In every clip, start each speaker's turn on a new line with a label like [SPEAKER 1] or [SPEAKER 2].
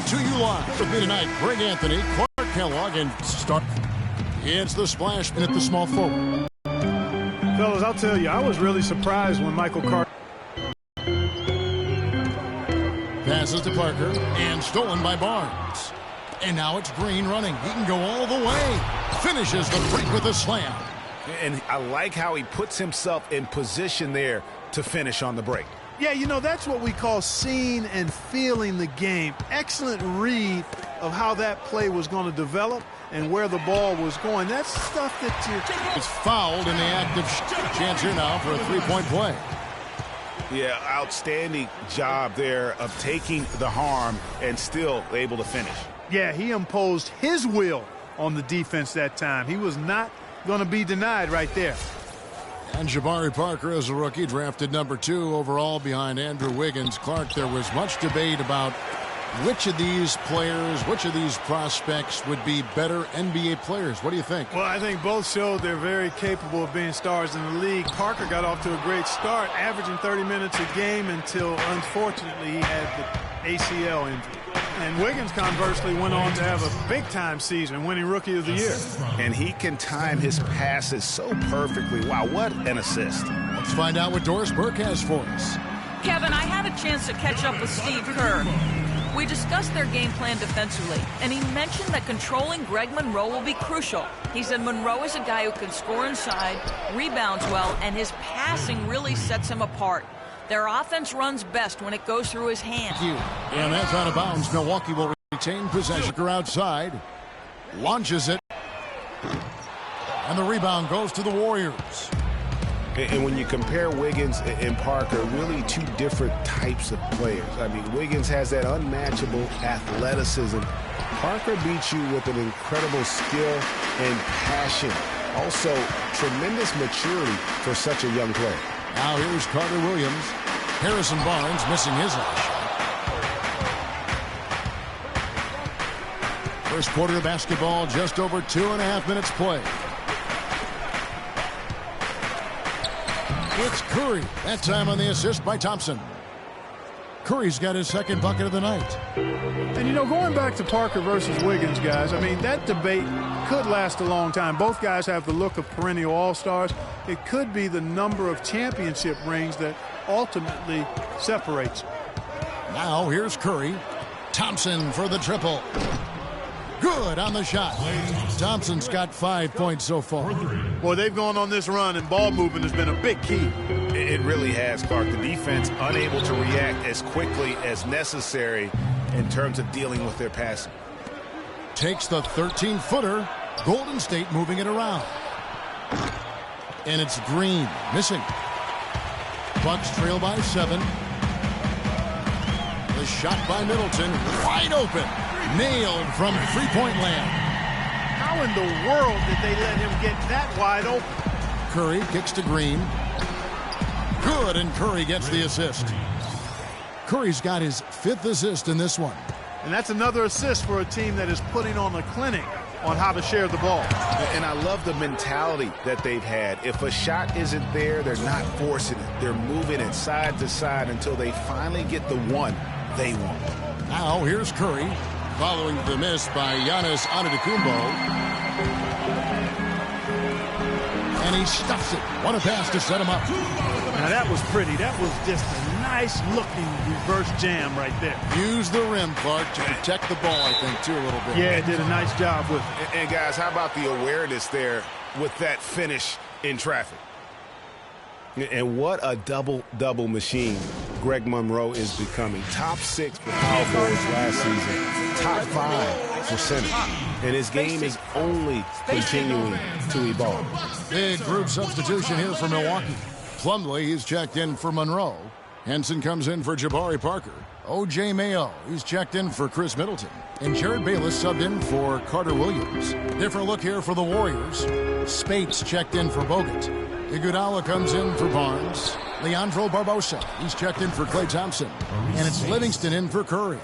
[SPEAKER 1] to you live. With me tonight, Greg Anthony, Clark Kellogg, and start. It's the splash at the small forward.
[SPEAKER 2] Fellas, I'll tell you, I was really surprised when Michael Carter
[SPEAKER 1] passes to Parker and stolen by Barnes. And now it's Green running. He can go all the way. Finishes the break with a slam.
[SPEAKER 3] And I like how he puts himself in position there to finish on the break.
[SPEAKER 2] Yeah, you know, that's what we call seeing and feeling the game. Excellent read of how that play was going to develop and where the ball was going. That's stuff that you...
[SPEAKER 1] It's fouled in the act of chance here now for a three-point play.
[SPEAKER 3] Yeah, outstanding job there of taking the harm and still able to finish.
[SPEAKER 2] Yeah, he imposed his will on the defense that time. He was not going to be denied right there.
[SPEAKER 1] And Jabari Parker is a rookie, drafted number 2 overall behind Andrew Wiggins. Clark, there was much debate about which of these players, which of these prospects would be better NBA players. What do you think?
[SPEAKER 2] Well, I think both showed they're very capable of being stars in the league. Parker got off to a great start, averaging 30 minutes a game until, unfortunately, he had the ACL injury. And Wiggins, conversely, went on to have a big-time season, winning Rookie of the Year.
[SPEAKER 3] And he can time his passes so perfectly. Wow, what an assist.
[SPEAKER 1] Let's find out what Doris Burke has for us.
[SPEAKER 4] Kevin, I had a chance to catch up with Steve Kerr. We discussed their game plan defensively, and he mentioned that controlling Greg Monroe will be crucial. He said Monroe is a guy who can score inside, rebounds well, and his passing really sets him apart. Their offense runs best when it goes through his hands.
[SPEAKER 1] And that's out of bounds. Milwaukee will retain possession. Outside. Launches it. And the rebound goes to the Warriors.
[SPEAKER 3] And when you compare Wiggins and Parker, really two different types of players. I mean, Wiggins has that unmatchable athleticism. Parker beats you with an incredible skill and passion. Also, tremendous maturity for such a young player.
[SPEAKER 1] Now here's Carter Williams. Harrison Barnes missing his last shot. First quarter of basketball, just over 2.5 minutes played. It's Curry. That time on the assist by Thompson. Curry's got his second bucket of the night.
[SPEAKER 2] And, you know, going back to Parker versus Wiggins, guys, I mean, that debate could last a long time. Both guys have the look of perennial all-stars. It could be the number of championship rings that ultimately separates.
[SPEAKER 1] Now here's Curry. Thompson for the triple. Good on the shot. Thompson's got 5 points so far.
[SPEAKER 2] Boy, they've gone on this run, and ball movement has been a big key.
[SPEAKER 3] It really has, Clark. The defense unable to react as quickly as necessary in terms of dealing with their passing.
[SPEAKER 1] Takes the 13-footer. Golden State moving it around. And it's Green missing. Bucks trail by 7. The shot by Middleton, wide open. Nailed from three-point land.
[SPEAKER 2] How in the world did they let him get that wide open?
[SPEAKER 1] Curry kicks to Green. Good, and Curry gets the assist. Curry's got his 5th assist in this one.
[SPEAKER 2] And that's another assist for a team that is putting on a clinic on how to share the ball.
[SPEAKER 3] And I love the mentality that they've had. If a shot isn't there, they're not forcing it. They're moving it side to side until they finally get the one they want.
[SPEAKER 1] Now here's Curry, following the miss by Giannis Antetokounmpo. And he stuffs it. What a pass to set him up.
[SPEAKER 2] Now that was pretty. That was just a nice-looking reverse jam right there.
[SPEAKER 1] Use the rim, Clark, to protect the ball, I think, too, a little bit.
[SPEAKER 2] Yeah, it did a nice job with it.
[SPEAKER 3] And guys, how about the awareness there with that finish in traffic? And what a double-double machine Greg Monroe is becoming. Top 6 for power forwards last season. Top 5 for center. And his game is only continuing to evolve.
[SPEAKER 1] Big group substitution here for Milwaukee. Plumlee, he's checked in for Monroe. Henson comes in for Jabari Parker. O.J. Mayo, he's checked in for Chris Middleton. And Jared Bayless subbed in for Carter Williams. Different look here for the Warriors. Spates checked in for Bogut. Iguodala comes in for Barnes. Leandro Barbosa, he's checked in for Klay Thompson. And it's Livingston in for Curry.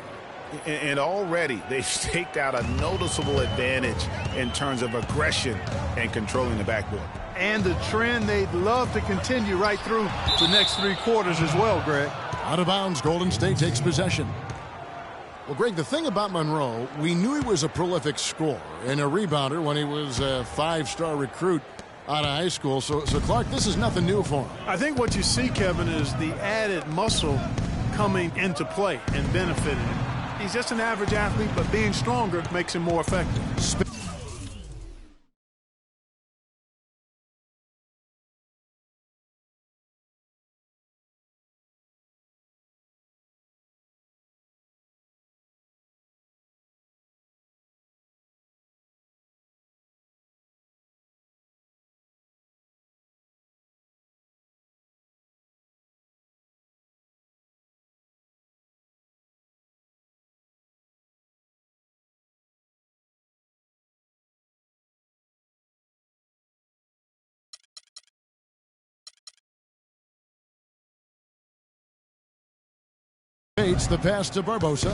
[SPEAKER 3] And already they've staked out a noticeable advantage in terms of aggression and controlling the backboard.
[SPEAKER 2] And the trend they'd love to continue right through the next 3 quarters as well, Greg.
[SPEAKER 1] Out of bounds, Golden State takes possession. Well, Greg, the thing about Monroe, we knew he was a prolific scorer and a rebounder when he was a 5-star recruit out of high school. So, Clark, this is nothing new for him.
[SPEAKER 2] I think what you see, Kevin, is the added muscle coming into play and benefiting him. He's just an average athlete, but being stronger makes him more effective.
[SPEAKER 1] The pass to Barbosa.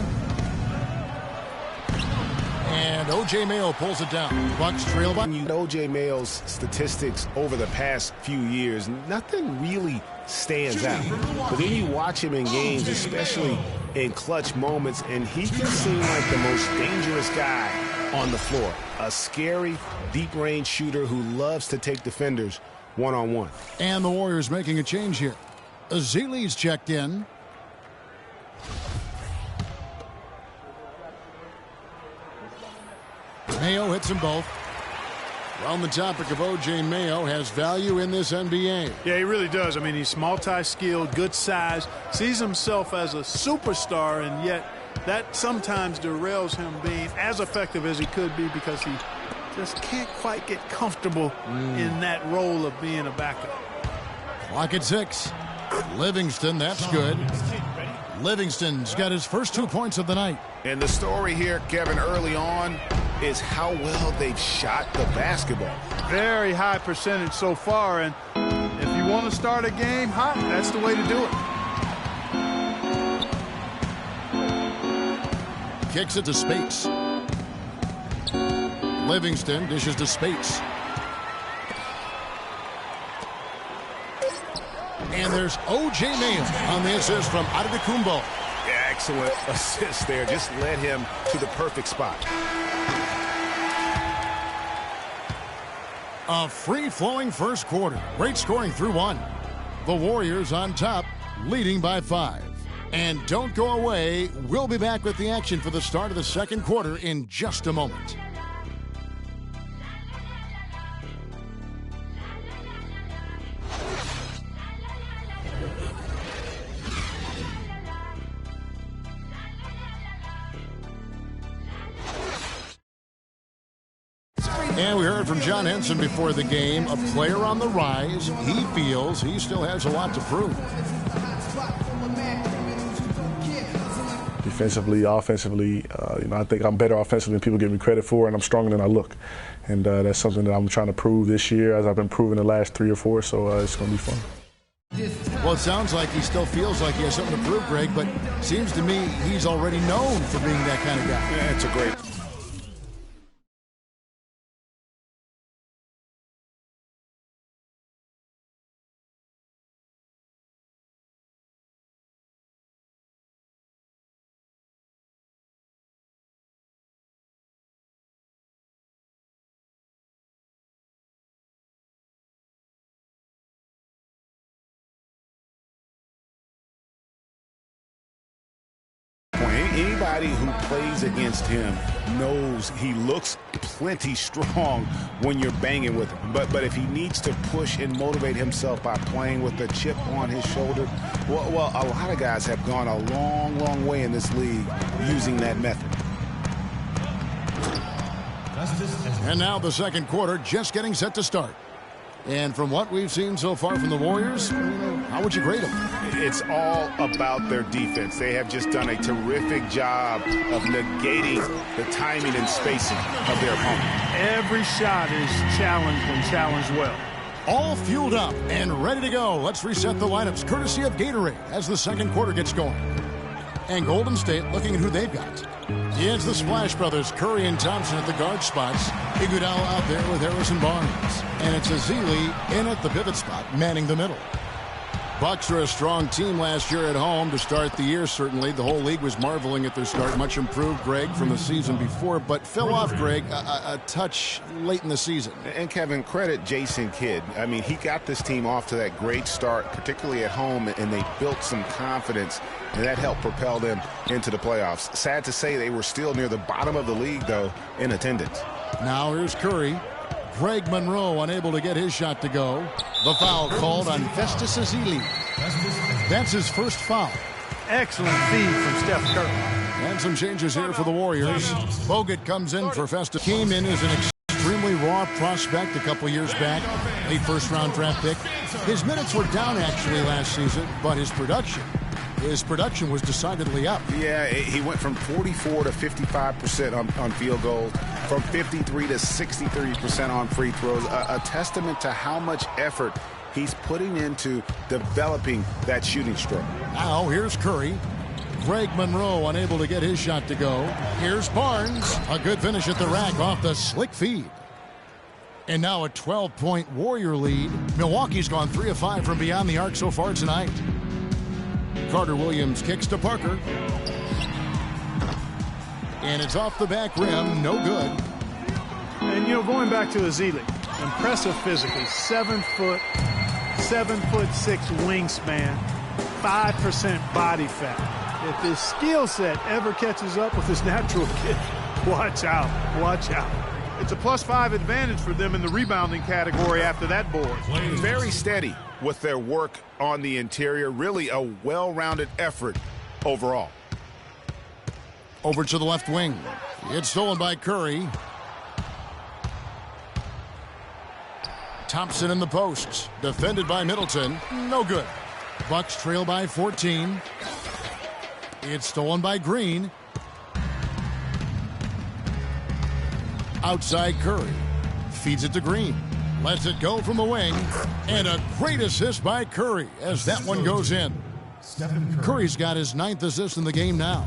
[SPEAKER 1] And O.J. Mayo pulls it down. Bucks trail by.
[SPEAKER 3] O.J. Mayo's statistics over the past few years, nothing really stands out. But then you watch him in games, especially in clutch moments, and he can seem like the most dangerous guy on the floor. A scary, deep-range shooter who loves to take defenders one-on-one.
[SPEAKER 1] And the Warriors making a change here. Azili's checked in. Mayo hits them both. Well, on the topic of O.J. Mayo, has value in this NBA.
[SPEAKER 2] Yeah, he really does. I mean, he's multi-skilled, good size, sees himself as a superstar, and yet that sometimes derails him being as effective as he could be because he just can't quite get comfortable in that role of being a backup.
[SPEAKER 1] Clock at 6. Livingston, that's good. Livingston's got his first 2 points of the night.
[SPEAKER 3] And the story here, Kevin, early on is how well they've shot the basketball.
[SPEAKER 2] Very high percentage so far, and if you want to start a game hot, that's the way to do
[SPEAKER 1] it. Kicks it to Spates. Livingston dishes to Spates. And there's O.J. Mayo on the assist from Adetokounmpo.
[SPEAKER 3] Yeah, excellent assist there. Just led him to the perfect spot.
[SPEAKER 1] A free-flowing first quarter. Great scoring through 1. The Warriors on top, leading by 5. And don't go away. We'll be back with the action for the start of the second quarter in just a moment. And we heard from John Henson before the game, a player on the rise. He feels he still has a lot to prove.
[SPEAKER 5] Defensively, offensively, I think I'm better offensively than people give me credit for, and I'm stronger than I look. And that's something that I'm trying to prove this year, as I've been proving the last 3 or 4, so it's going to be fun.
[SPEAKER 1] Well, it sounds like he still feels like he has something to prove, Greg, but seems to me he's already known for being that kind of guy.
[SPEAKER 3] Yeah, it's a great... Anybody who plays against him knows he looks plenty strong when you're banging with him. But if he needs to push and motivate himself by playing with a chip on his shoulder, well, a lot of guys have gone a long, long way in this league using that method.
[SPEAKER 1] And now the second quarter just getting set to start. And from what we've seen so far from the Warriors, how would you grade them?
[SPEAKER 3] It's all about their defense. They have just done a terrific job of negating the timing and spacing of their opponent.
[SPEAKER 2] Every shot is challenged and challenged well.
[SPEAKER 1] All fueled up and ready to go. Let's reset the lineups courtesy of Gatorade as the second quarter gets going. And Golden State looking at who they've got. It's the Splash Brothers, Curry and Thompson at the guard spots. Iguodala out there with Harrison Barnes. And it's Azili in at the pivot spot, manning the middle. Bucks are a strong team last year at home to start the year, certainly. The whole league was marveling at their start. Much improved, Greg, from the season before, but fell off, Greg, a touch late in the season.
[SPEAKER 3] And, Kevin, credit Jason Kidd. I mean, he got this team off to that great start, particularly at home, and they built some confidence, and that helped propel them into the playoffs. Sad to say they were still near the bottom of the league, though, in attendance.
[SPEAKER 1] Now here's Curry. Greg Monroe unable to get his shot to go. The foul called on Festus Ezeli. That's his first foul.
[SPEAKER 2] Excellent feed from Steph Curry.
[SPEAKER 1] And some changes here for the Warriors. Bogut comes in for Festus. Came in as an extremely raw prospect a couple years back. Late first-round draft pick. His minutes were down actually last season, but his production was decidedly up.
[SPEAKER 3] Yeah, he went from 44 to 55% on field goals, from 53 to 63% on free throws, a testament to how much effort he's putting into developing that shooting stroke.
[SPEAKER 1] Now here's Curry. Greg Monroe unable to get his shot to go. Here's Barnes. A good finish at the rack off the slick feed. And now a 12-point Warrior lead. Milwaukee's gone 3 of 5 from beyond the arc so far tonight. Carter Williams kicks to Parker. And it's off the back rim, no good.
[SPEAKER 2] And, you know, going back to Ezeli, impressive physically, 7 foot, 7'6" wingspan, 5% body fat. If his skill set ever catches up with his natural kick, watch out, watch out. It's a +5 advantage for them in the rebounding category after that board.
[SPEAKER 3] Very steady with their work on the interior. Really a well-rounded effort overall.
[SPEAKER 1] Over to the left wing. It's stolen by Curry. Thompson in the post. Defended by Middleton. No good. Bucks trail by 14. It's stolen by Green. Outside Curry. Feeds it to Green. Lets it go from the wing. And a great assist by Curry as that one goes in. Curry's got his 9th assist in the game now.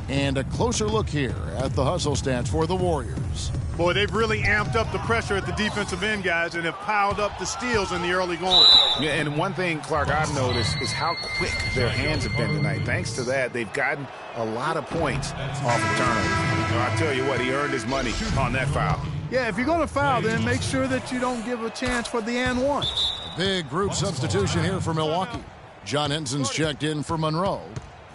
[SPEAKER 1] And a closer look here at the hustle stats for the Warriors.
[SPEAKER 2] Boy, they've really amped up the pressure at the defensive end, guys, and have piled up the steals in the early going.
[SPEAKER 3] Yeah, and one thing, Clark, I've noticed is how quick their hands have been tonight. Thanks to that, they've gotten a lot of points off of turnovers. So I tell you what, he earned his money on that foul.
[SPEAKER 2] Yeah, if you're going to foul, then make sure that you don't give a chance for the and one.
[SPEAKER 1] Big group substitution here for Milwaukee. John Henson's checked in for Monroe.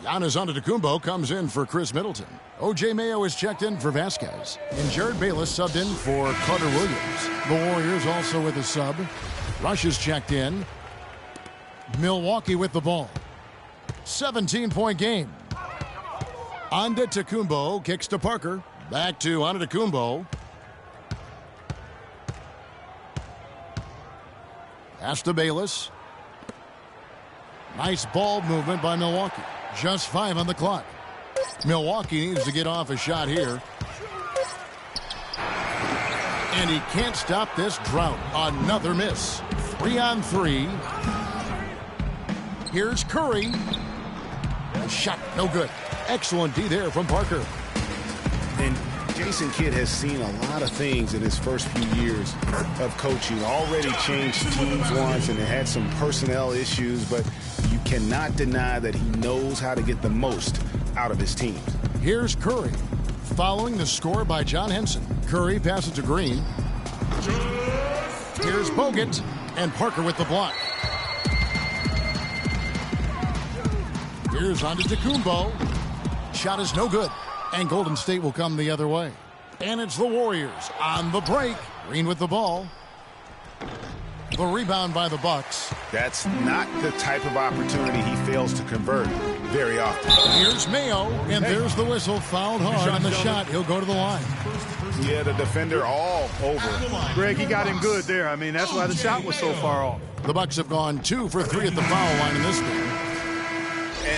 [SPEAKER 1] Giannis Antetokounmpo comes in for Chris Middleton. O.J. Mayo is checked in for Vasquez. And Jared Bayless subbed in for Carter Williams. The Warriors also with a sub. Rush is checked in. Milwaukee with the ball. 17-point game. Antetokounmpo kicks to Parker. Back to Antetokounmpo. Pass to Bayless. Nice ball movement by Milwaukee. Just 5 on the clock. Milwaukee needs to get off a shot here. And he can't stop this drought. Another miss. 3 on 3. Here's Curry. A shot, no good. Excellent D there from Parker.
[SPEAKER 3] And Jason Kidd has seen a lot of things in his first few years of coaching. Already changed teams once and had some personnel issues, but you cannot deny that he knows how to get the most out of his teams.
[SPEAKER 1] Here's Curry. Following the score by John Henson. Curry passes to Green. Here's Bogut. And Parker with the block. Here's Antetokounmpo. Shot is no good. And Golden State will come the other way. And it's the Warriors on the break. Green with the ball. The rebound by the Bucks.
[SPEAKER 3] That's not the type of opportunity he fails to convert very often.
[SPEAKER 1] Here's Mayo, and there's the whistle. Fouled hard on the shot. He'll go to the line.
[SPEAKER 3] Yeah, the defender all over.
[SPEAKER 2] Greg, he got him good there. I mean, that's why the shot was so far off.
[SPEAKER 1] The Bucks have gone 2 for 3 at the foul line in this game.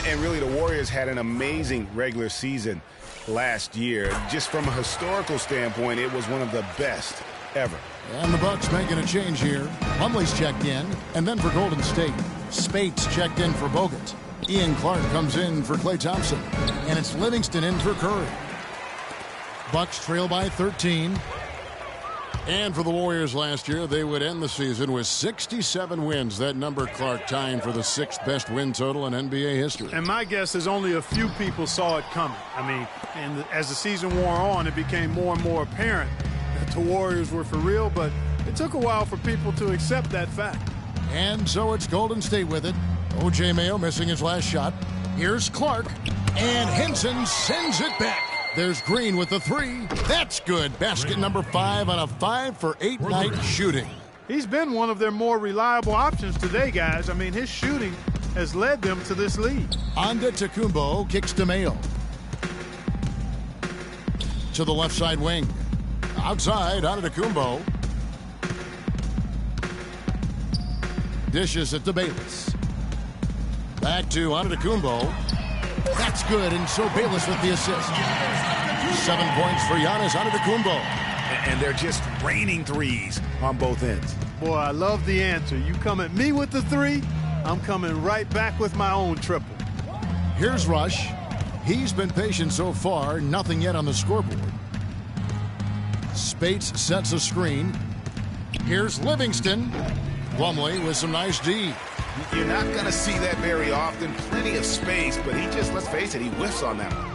[SPEAKER 3] And really, the Warriors had an amazing regular season last year. Just from a historical standpoint, it was one of the best ever.
[SPEAKER 1] And the Bucks making a change here. Plumlee's checked in, and then for Golden State, Spates checked in for Bogut. Ian Clark comes in for Klay Thompson, and it's Livingston in for Curry. Bucks trail by 13. And for the Warriors last year, they would end the season with 67 wins. That number, Clark, tying for the 6th best win total in NBA history.
[SPEAKER 2] And my guess is only a few people saw it coming. I mean, and as the season wore on, it became more and more apparent that the Warriors were for real, but it took a while for people to accept that fact.
[SPEAKER 1] And so it's Golden State with it. O.J. Mayo missing his last shot. Here's Clark, and Henson sends it back. There's Green with the 3. That's good. Basket number 5 on a 5-for-8 night shooting.
[SPEAKER 2] He's been one of their more reliable options today, guys. I mean, his shooting has led them to this lead.
[SPEAKER 1] Antetokounmpo kicks to Mayo. To the left side wing. Outside, Antetokounmpo. Dishes it to Bayless. Back to Antetokounmpo. That's good, and so Bayless with the assist. 7 points for Giannis Antetokounmpo.
[SPEAKER 3] And they're just raining threes on both ends.
[SPEAKER 2] Boy, I love the answer. You come at me with the 3, I'm coming right back with my own triple.
[SPEAKER 1] Here's Rush. He's been patient so far, nothing yet on the scoreboard. Spates sets a screen. Here's Livingston. Plumlee with some nice D.
[SPEAKER 3] You're not going to see that very often. Plenty of space, but he just, let's face it, he whiffs on that one.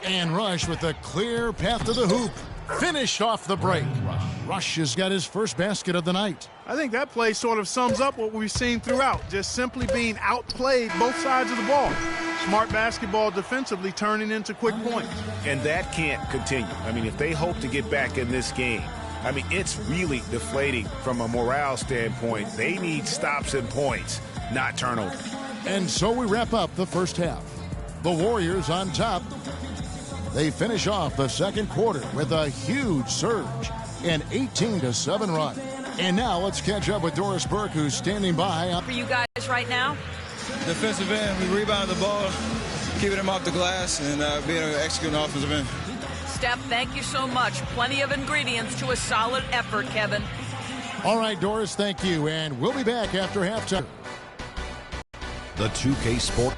[SPEAKER 1] And Rush with a clear path to the hoop. Finished off the break. Rush has got his first basket of the night.
[SPEAKER 2] I think that play sort of sums up what we've seen throughout, just simply being outplayed both sides of the ball. Smart basketball defensively turning into quick points.
[SPEAKER 3] And that can't continue. I mean, if they hope to get back in this game, I mean, it's really deflating from a morale standpoint. They need stops and points, not turnovers.
[SPEAKER 1] And so we wrap up the first half. The Warriors on top. They finish off the second quarter with a huge surge, an 18-7 run. And now let's catch up with Doris Burke, who's standing by.
[SPEAKER 4] For you guys right now?
[SPEAKER 6] Defensive end, we rebound the ball, keeping them off the glass, and being able to execute an offensive end.
[SPEAKER 4] Steph, thank you so much. Plenty of ingredients to a solid effort, Kevin.
[SPEAKER 1] All right, Doris, thank you. And we'll be back after halftime.
[SPEAKER 7] The 2K Sport.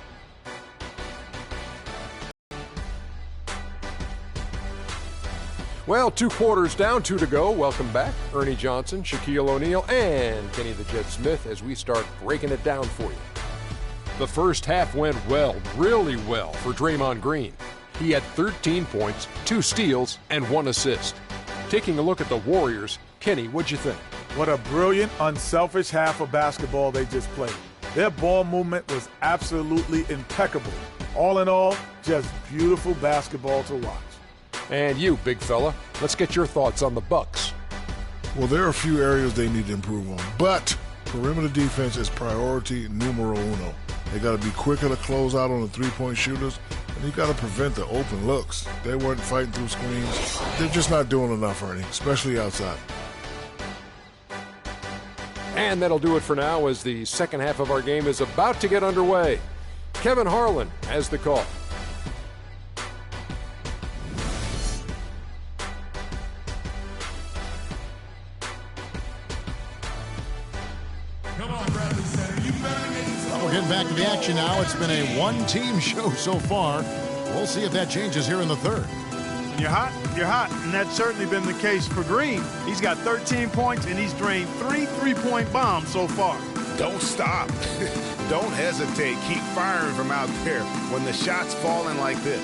[SPEAKER 8] Well, 2 quarters down, 2 to go. Welcome back. Ernie Johnson, Shaquille O'Neal, and Kenny the Jet Smith as we start breaking it down for you. The first half went well, really well for Draymond Green. He had 13 points, 2 steals, and 1 assist. Taking a look at the Warriors, Kenny, what'd you think?
[SPEAKER 9] What a brilliant, unselfish half of basketball they just played. Their ball movement was absolutely impeccable. All in all, just beautiful basketball to watch.
[SPEAKER 8] And you, big fella, let's get your thoughts on the Bucks.
[SPEAKER 10] Well, there are a few areas they need to improve on, but perimeter defense is priority numero uno. They got to be quicker to close out on the three-point shooters, and you got to prevent the open looks. They weren't fighting through screens. They're just not doing enough, Ernie, especially outside.
[SPEAKER 8] And that'll do it for now as the second half of our game is about to get underway. Kevin Harlan has the call.
[SPEAKER 1] We're getting back to the action now. It's been a one-team show so far. We'll see if that changes here in the third.
[SPEAKER 2] When you're hot, you're hot, and that's certainly been the case for Green. He's got 13 points, and he's drained 3 three-point bombs so far.
[SPEAKER 3] Don't stop. Don't hesitate. Keep firing from out there when the shot's falling like this.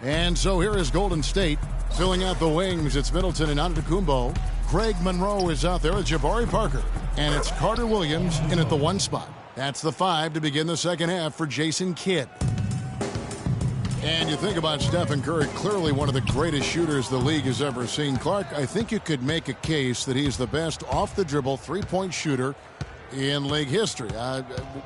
[SPEAKER 1] And so here is Golden State filling out the wings. It's Middleton and Antetokounmpo. Greg Monroe is out there with Jabari Parker. And it's Carter Williams in at the 1 spot. That's the 5 to begin the second half for Jason Kidd. And you think about Stephen Curry, clearly one of the greatest shooters the league has ever seen. Clark, I think you could make a case that he's the best off-the-dribble three-point shooter in league history.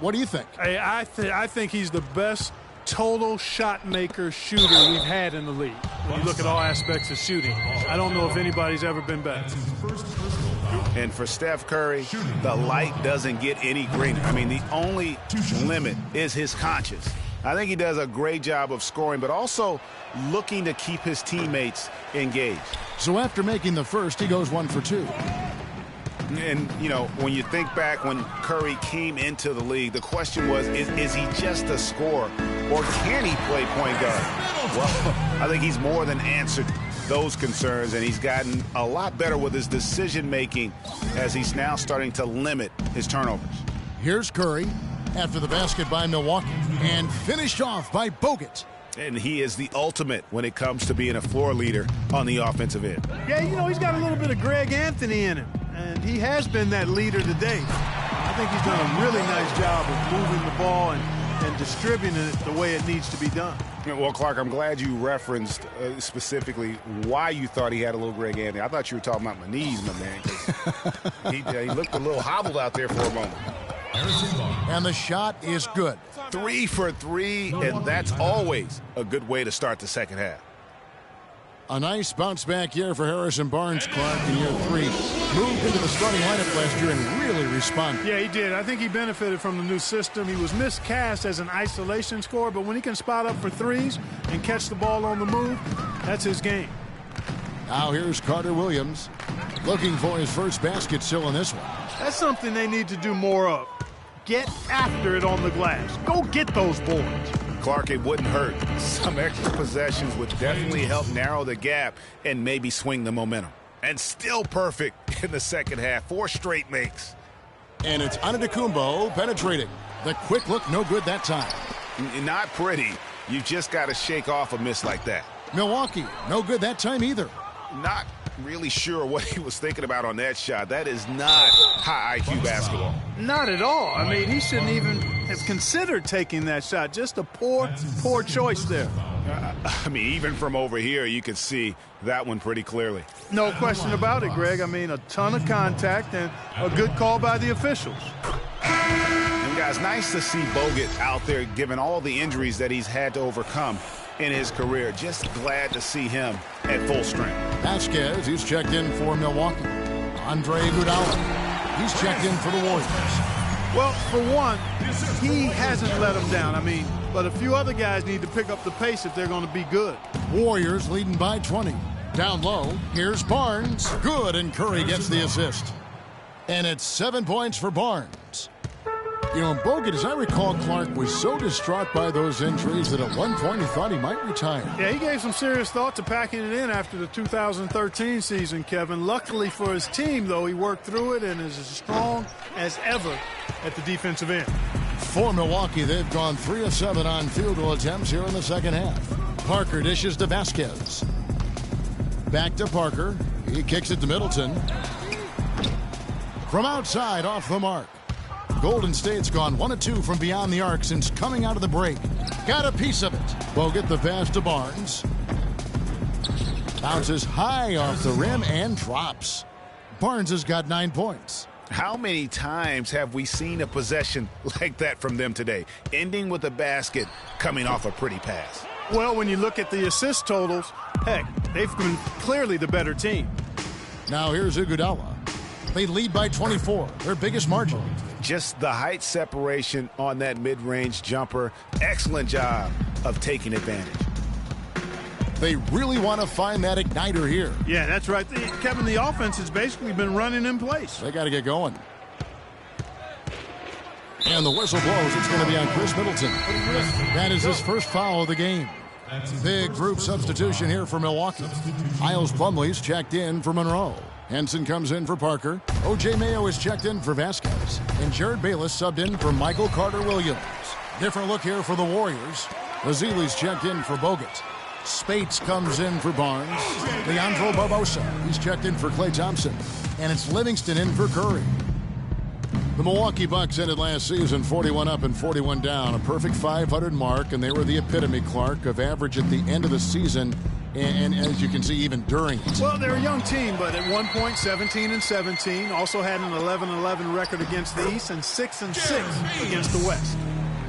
[SPEAKER 1] What do you think?
[SPEAKER 2] I think he's the best total shot maker shooter we've had in the league. When you look at all aspects of shooting, I don't know if anybody's ever been better.
[SPEAKER 3] And for Steph Curry, the light doesn't get any greener. I mean, the only limit is his conscience. I think he does a great job of scoring, but also looking to keep his teammates engaged.
[SPEAKER 1] So after making the first, he goes 1 for 2.
[SPEAKER 3] And, you know, when you think back when Curry came into the league, the question was, is he just a scorer, or can he play point guard? Well, I think he's more than answered those concerns, and he's gotten a lot better with his decision-making as he's now starting to limit his turnovers.
[SPEAKER 1] Here's Curry after the basket by Milwaukee, and finished off by Bogut.
[SPEAKER 3] And he is the ultimate when it comes to being a floor leader on the offensive end.
[SPEAKER 2] Yeah, you know, he's got a little bit of Greg Anthony in him, and he has been that leader today. I think he's done a really nice job of moving the ball and distributing it the way it needs to be done.
[SPEAKER 3] Well, Clark, I'm glad you referenced specifically why you thought he had a little Greg Anthony. I thought you were talking about my knees, my man, 'cause he looked a little hobbled out there for a moment.
[SPEAKER 1] And the shot is good.
[SPEAKER 3] 3 for 3, and that's always a good way to start the second half.
[SPEAKER 1] A nice bounce-back year for Harrison Barnes, Clark, in year 3. Moved into the starting lineup last year and really responded.
[SPEAKER 2] Yeah, he did. I think he benefited from the new system. He was miscast as an isolation scorer, but when he can spot up for threes and catch the ball on the move, that's his game.
[SPEAKER 1] Now here's Carter Williams, looking for his first basket still in this one.
[SPEAKER 2] That's something they need to do more of. Get after it on the glass. Go get those boards.
[SPEAKER 3] Clark, it wouldn't hurt. Some extra possessions would definitely help narrow the gap and maybe swing the momentum. And still perfect in the second half. 4 straight makes.
[SPEAKER 1] And it's Antetokounmpo penetrating. The quick look, no good that time.
[SPEAKER 3] Not pretty. You just got to shake off a miss like that.
[SPEAKER 1] Milwaukee, no good that time either.
[SPEAKER 3] Not really sure what he was thinking about on that shot. That is not high IQ basketball.
[SPEAKER 2] Not at all. I mean, he shouldn't even have considered taking that shot. Just a poor choice there.
[SPEAKER 3] I mean, even from over here, you can see that one pretty clearly.
[SPEAKER 2] No question about it, Greg. I mean, a ton of contact and a good call by the officials.
[SPEAKER 3] And guys, nice to see Bogut out there given all the injuries that he's had to overcome in his career. Just glad to see him at full strength.
[SPEAKER 1] Vasquez, he's checked in for Milwaukee. Andre Iguodala, he's checked in for the Warriors.
[SPEAKER 2] Well, for one, he hasn't let him down. I mean, but a few other guys need to pick up the pace if they're going to be good.
[SPEAKER 1] Warriors leading by 20. Down low, here's Barnes. Good, and Curry gets the assist. And it's 7 points for Barnes. You know, Bogut, as I recall, Clark was so distraught by those injuries that at one point he thought he might retire.
[SPEAKER 2] Yeah, he gave some serious thought to packing it in after the 2013 season, Kevin. Luckily for his team, though, he worked through it and is as strong as ever at the defensive end.
[SPEAKER 1] For Milwaukee, they've gone 3 of 7 on field goal attempts here in the second half. Parker dishes to Vasquez. Back to Parker. He kicks it to Middleton. From outside, off the mark. Golden State's gone 1 of 2 from beyond the arc since coming out of the break. Got a piece of it. Bogut the pass to Barnes. Bounces high off the rim and drops. Barnes has got 9 points.
[SPEAKER 3] How many times have we seen a possession like that from them today, ending with a basket coming off a pretty pass?
[SPEAKER 2] Well, when you look at the assist totals, heck, they've been clearly the better team.
[SPEAKER 1] Now here's Iguodala. They lead by 24, their biggest margin.
[SPEAKER 3] Just the height separation on that mid-range jumper. Excellent job of taking advantage.
[SPEAKER 1] They really want to find that igniter here.
[SPEAKER 2] Yeah, that's right. Kevin, the offense has basically been running in place.
[SPEAKER 1] They got to get going. And the whistle blows. It's going to be on Chris Middleton. That is his first foul of the game. Big group substitution here for Milwaukee. Miles Plumlee's checked in for Monroe. Henson comes in for Parker. O.J. Mayo is checked in for Vasquez. And Jared Bayless subbed in for Michael Carter-Williams. Different look here for the Warriors. Lazili's checked in for Bogut. Spates comes in for Barnes. Leandro Barbosa, he's checked in for Klay Thompson. And it's Livingston in for Curry. The Milwaukee Bucks ended last season 41 up and 41 down, a perfect 500 mark, and they were the epitome, Clark, of average at the end of the season And as you can see, even during it.
[SPEAKER 2] Well, they're a young team, but at one point, 17-17. Also had an 11-11 record against the East and 6-6 against the West.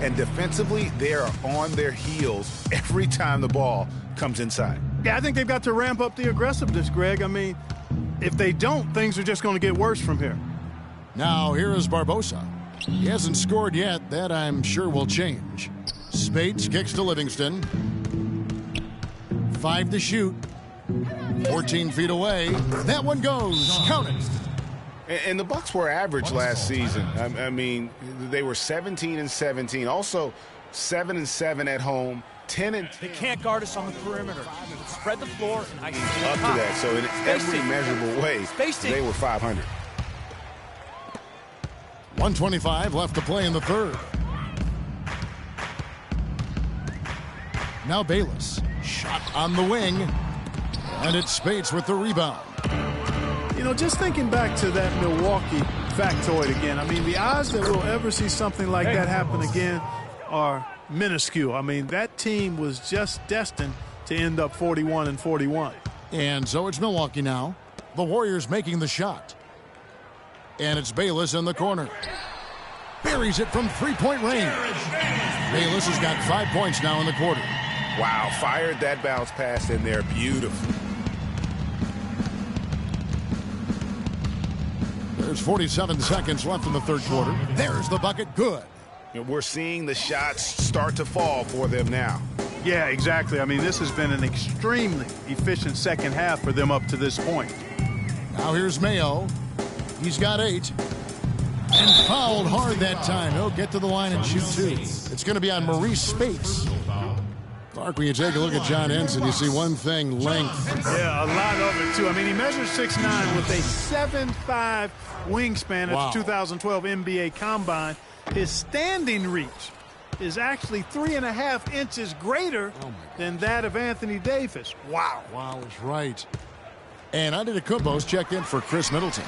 [SPEAKER 3] And defensively, they are on their heels every time the ball comes inside.
[SPEAKER 2] Yeah, I think they've got to ramp up the aggressiveness, Greg. I mean, if they don't, things are just going to get worse from here.
[SPEAKER 1] Now, here is Barbosa. He hasn't scored yet. That, I'm sure, will change. Spates kicks to Livingston. 5 to shoot. 14 feet away. That one goes. Count it.
[SPEAKER 3] And the Bucks were average last season. I mean, they were 17-17. Also, 7-7 at home. 10-10.
[SPEAKER 11] They can't guard us on the perimeter. Spread the floor and I can
[SPEAKER 3] up to that. So in every measurable way, they were 500.
[SPEAKER 1] 1:25 left to play in the third. Now Bayless. Shot on the wing. And it's Spates with the rebound.
[SPEAKER 2] You know, just thinking back to that Milwaukee factoid again, I mean, the odds that we'll ever see something like that happen again are minuscule. I mean, that team was just destined to end up 41-41.
[SPEAKER 1] And so it's Milwaukee now. The Warriors making the shot. And it's Bayless in the corner. Buries it from three-point range. Bayless has got 5 points now in the quarter.
[SPEAKER 3] Wow, fired that bounce pass in there. Beautiful.
[SPEAKER 1] There's 47 seconds left in the third quarter. There's the bucket. Good.
[SPEAKER 3] We're seeing the shots start to fall for them now.
[SPEAKER 2] Yeah, exactly. I mean, this has been an extremely efficient second half for them up to this point.
[SPEAKER 1] Now here's Mayo. He's got 8. And fouled hard that time. He'll get to the line and shoot 2. It's going to be on Maurice Spates. Clark, when you take a look at John Henson, you see one thing, length.
[SPEAKER 2] Yeah, a lot of it, too. I mean, he measures 6'9" with a 7'5" wingspan at the 2012 NBA Combine. His standing reach is actually 3.5 inches greater than that of Anthony Davis. Wow.
[SPEAKER 1] Wow is right. And Antetokounmpo's checked in for Chris Middleton.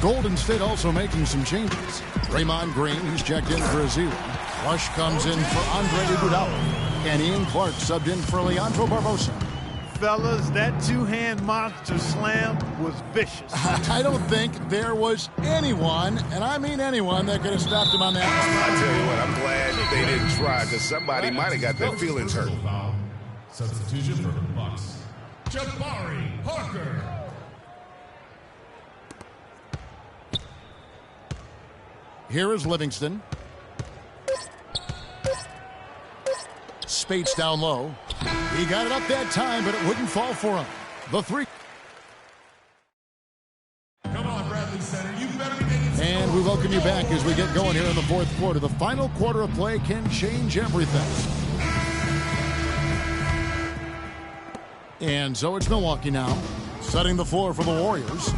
[SPEAKER 1] Golden State also making some changes. Draymond Green, he's checked in for Azir. Rush comes in for Andre Iguodala. And Ian Clark subbed in for Leandro Barbosa.
[SPEAKER 2] Fellas, that two-hand monster slam was vicious.
[SPEAKER 1] I don't think there was anyone, and I mean anyone, that could have stopped him on that one.
[SPEAKER 3] I tell you what, I'm glad they didn't try, because somebody might have got their feelings hurt.
[SPEAKER 12] Substitution for the Bucks. Jabari Parker.
[SPEAKER 1] Here is Livingston. Spates down low. He got it up that time, but it wouldn't fall for him. The 3.
[SPEAKER 12] Come on, Bradley Center. You better be making.
[SPEAKER 1] And we welcome you back as we get going here in the fourth quarter. The final quarter of play can change everything. And so it's Milwaukee now, setting the floor for the Warriors.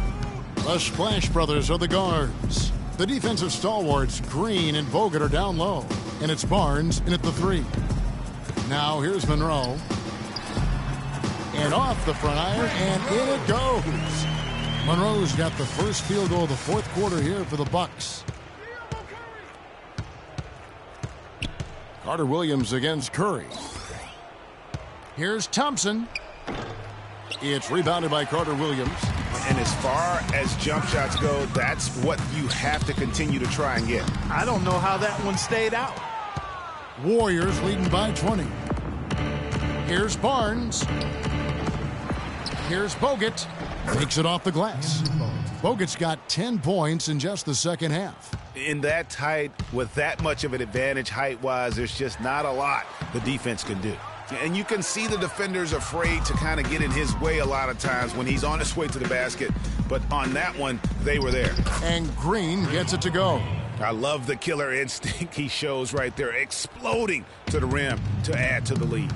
[SPEAKER 1] The Splash Brothers are the guards. The defensive stalwarts, Green and Bogut, are down low. And it's Barnes in at the 3. Now here's Monroe. And off the front iron, and in it goes. Monroe's got the first field goal of the fourth quarter here for the Bucks. Carter Williams against Curry. Here's Thompson. It's rebounded by Carter Williams.
[SPEAKER 3] And as far as jump shots go, that's what you have to continue to try and get.
[SPEAKER 2] I don't know how that one stayed out.
[SPEAKER 1] Warriors leading by 20. Here's Barnes. Here's Bogut. Takes it off the glass. Bogut's got 10 points in just the second half.
[SPEAKER 3] In that tight, with that much of an advantage height-wise, there's just not a lot the defense can do. And you can see the defenders afraid to kind of get in his way a lot of times when he's on his way to the basket. But on that one, they were there.
[SPEAKER 1] And Green gets it to go.
[SPEAKER 3] I love the killer instinct he shows right there, exploding to the rim to add to the lead.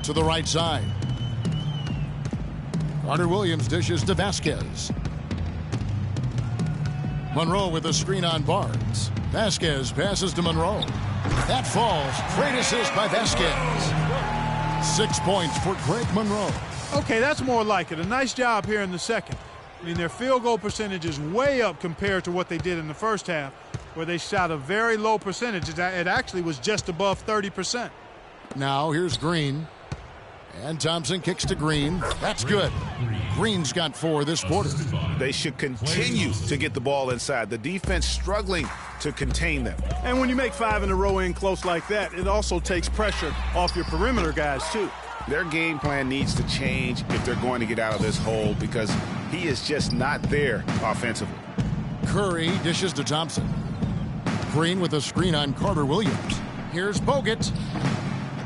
[SPEAKER 1] To the right side. Carter Williams dishes to Vasquez. Monroe with a screen on Barnes. Vasquez passes to Monroe. That falls. Great assist by Vasquez. 6 points for Greg Monroe.
[SPEAKER 2] Okay, that's more like it. A nice job here in the second. I mean, their field goal percentage is way up compared to what they did in the first half, where they shot a very low percentage. It actually was just above 30%.
[SPEAKER 1] Now here's Green. And Thompson kicks to Green. That's good. Green's got 4 this quarter.
[SPEAKER 3] They should continue to get the ball inside. The defense struggling to contain them.
[SPEAKER 2] And when you make 5 in a row in close like that, it also takes pressure off your perimeter guys, too.
[SPEAKER 3] Their game plan needs to change if they're going to get out of this hole because he is just not there offensively.
[SPEAKER 1] Curry dishes to Thompson. Green with a screen on Carter Williams. Here's Bogut.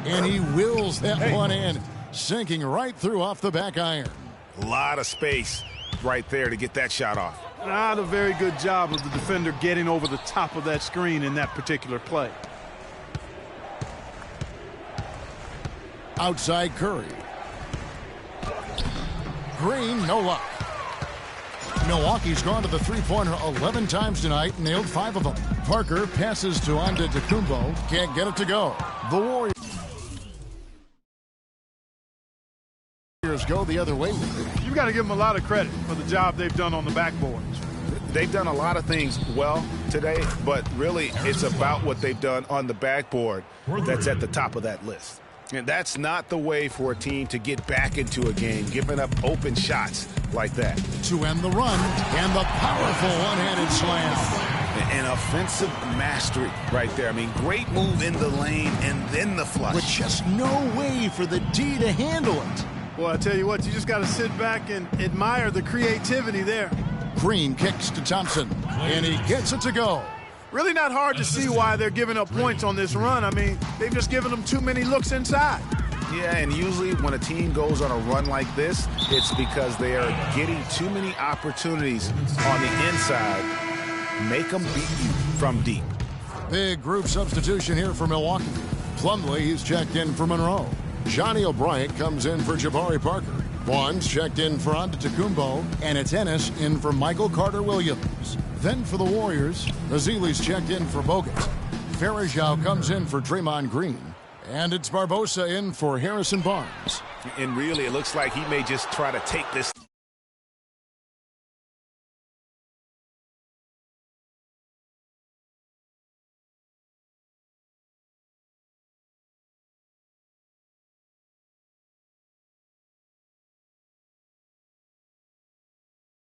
[SPEAKER 1] And he wills that one in, sinking right through off the back iron.
[SPEAKER 3] A lot of space right there to get that shot off.
[SPEAKER 2] Not a very good job of the defender getting over the top of that screen in that particular play.
[SPEAKER 1] Outside Curry. Green, no luck. Milwaukee's gone to the three-pointer 11 times tonight, nailed 5 of them. Parker passes to Antetokounmpo, can't get it to go. The Warriors go the other way.
[SPEAKER 2] You've got to give them a lot of credit for the job they've done on the backboards.
[SPEAKER 3] They've done a lot of things well today, but really it's about what they've done on the backboard that's at the top of that list. And that's not the way for a team to get back into a game, giving up open shots like that.
[SPEAKER 1] To end the run, and the powerful one-handed slam.
[SPEAKER 3] An offensive mastery right there. I mean, great move in the lane and then the flush.
[SPEAKER 1] With just no way for the D to handle it.
[SPEAKER 2] Well, I tell you what, you just got to sit back and admire the creativity there.
[SPEAKER 1] Green kicks to Thompson, and he gets it to go.
[SPEAKER 2] Really not hard to see why they're giving up points on this run. I mean, they've just given them too many looks inside.
[SPEAKER 3] Yeah, and usually when a team goes on a run like this, it's because they are getting too many opportunities on the inside. Make them beat you from deep.
[SPEAKER 1] Big group substitution here for Milwaukee. Plumlee, he's checked in for Monroe. Johnny O'Brien comes in for Jabari Parker. Bonds checked in for Antetokounmpo, and it's Ennis in for Michael Carter-Williams. Then for the Warriors, Azili's checked in for Bogut. Farajao comes in for Draymond Green. And it's Barbosa in for Harrison Barnes.
[SPEAKER 3] And really, it looks like he may just try to take this